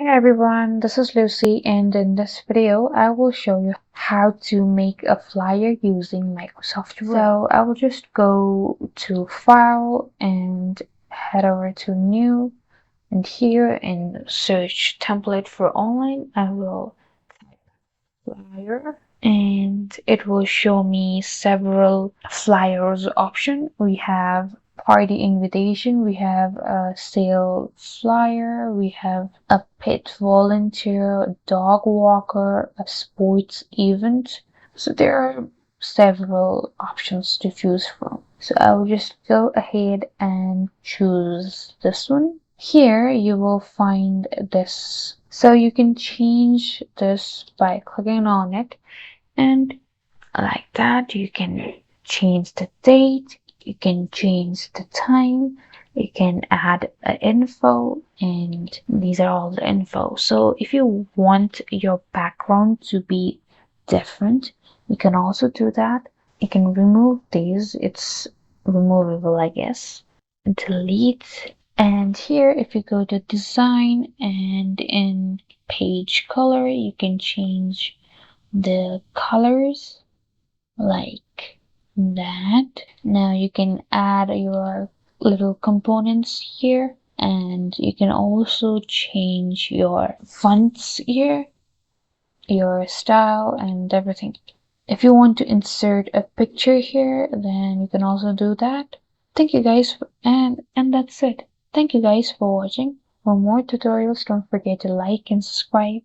Hey everyone, this is Lucy, and in this video I will show you how to make a flyer using Microsoft Word. So I will just go to File and head over to New, and here in Search Template for Online I will type flyer and it will show me several flyers option. We have party invitation, we have a sale flyer, we have a pet volunteer, a dog walker, a sports event. So there are several options to choose from. So I will just go ahead and choose this one. Here you will find this. So you can change this by clicking on it, and like that you can change the date, you can change the time, you can add info, and these are all the info. So if you want your background to be different, you can also do that. You can remove these, it's removable I guess. Delete. And here if you go to design and in page color you can change the colors like that. Now you can add your little components here, and you can also change your fonts here, your style and everything. If you want to insert a picture here, then you can also do that. Thank you guys, and that's it. Thank you guys for watching. For more tutorials, don't forget to like and subscribe.